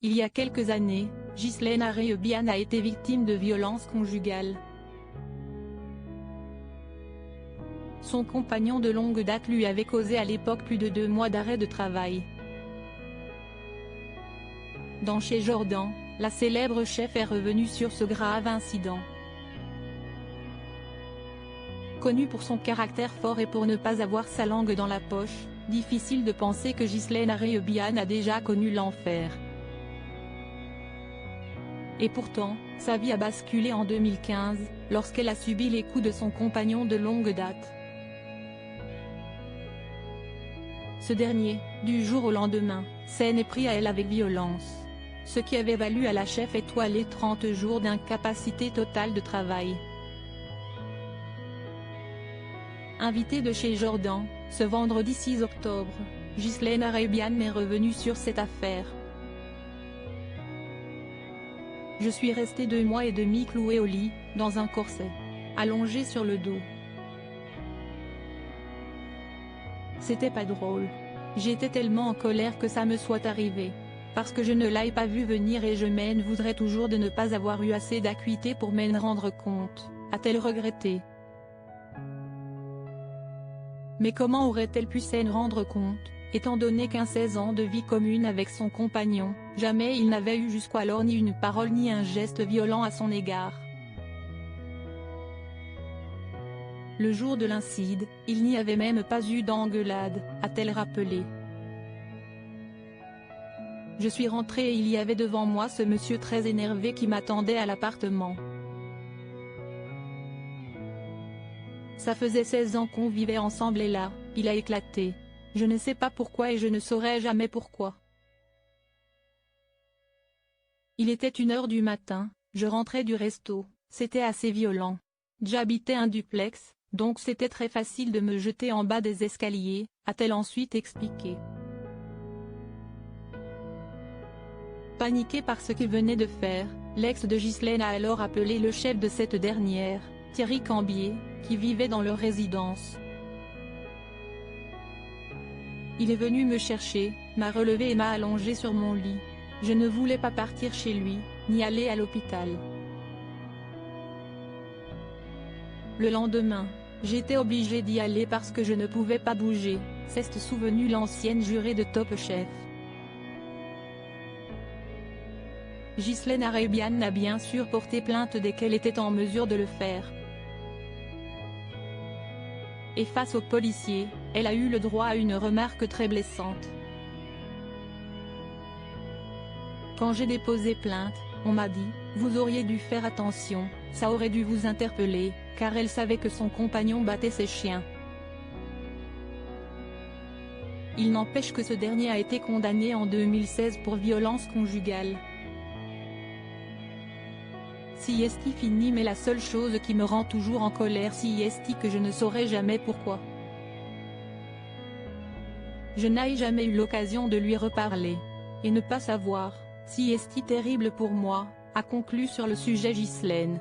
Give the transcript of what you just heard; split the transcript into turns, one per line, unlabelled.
Il y a quelques années, Ghislaine Areebian a été victime de violences conjugales. Son compagnon de longue date lui avait causé à l'époque plus de 2 mois d'arrêt de travail. Dans Chez Jordan, la célèbre chef est revenue sur ce grave incident. Connue pour son caractère fort et pour ne pas avoir sa langue dans la poche, difficile de penser que Ghislaine Areebian a déjà connu l'enfer. Et pourtant, sa vie a basculé en 2015, lorsqu'elle a subi les coups de son compagnon de longue date. Ce dernier, du jour au lendemain, s'en est pris à elle avec violence. Ce qui avait valu à la chef étoilée 30 jours d'incapacité totale de travail. Invitée de Chez Jordan, ce vendredi 6 octobre, Ghislaine Areebian est revenue sur cette affaire. Je suis restée 2 mois et demi clouée au lit, dans un corset, allongée sur le dos. C'était pas drôle. J'étais tellement en colère que ça me soit arrivé. Parce que je ne l'ai pas vu venir et je m'en voudrais toujours de ne pas avoir eu assez d'acuité pour m'en rendre compte, a-t-elle regretté. Mais comment aurait-elle pu s'en rendre compte, étant donné qu'en 16 ans de vie commune avec son compagnon, jamais il n'avait eu jusqu'alors ni une parole ni un geste violent à son égard. Le jour de l'incident, il n'y avait même pas eu d'engueulade, a-t-elle rappelé. Je suis rentrée et il y avait devant moi ce monsieur très énervé qui m'attendait à l'appartement. Ça faisait 16 ans qu'on vivait ensemble et là, il a éclaté. Je ne sais pas pourquoi et je ne saurai jamais pourquoi. Il était 1h du matin, je rentrais du resto, c'était assez violent. J'habitais un duplex, donc c'était très facile de me jeter en bas des escaliers, a-t-elle ensuite expliqué. Paniqué par ce qu'il venait de faire, l'ex de Ghislaine a alors appelé le chef de cette dernière, Thierry Cambier, qui vivait dans leur résidence. Il est venu me chercher, m'a relevé et m'a allongé sur mon lit. Je ne voulais pas partir chez lui, ni aller à l'hôpital. Le lendemain, j'étais obligée d'y aller parce que je ne pouvais pas bouger, s'est souvenue l'ancienne jurée de Top Chef. Ghislaine Areebian a bien sûr porté plainte dès qu'elle était en mesure de le faire. Et face aux policiers, elle a eu le droit à une remarque très blessante. Quand j'ai déposé plainte, on m'a dit, vous auriez dû faire attention, ça aurait dû vous interpeller, car elle savait que son compagnon battait ses chiens. Il n'empêche que ce dernier a été condamné en 2016 pour violence conjugale. Si esti fini mais la seule chose qui me rend toujours en colère si esti que je ne saurais jamais pourquoi. Je n'ai jamais eu l'occasion de lui reparler. Et ne pas savoir, si esti terrible pour moi, a conclu sur le sujet Ghislaine.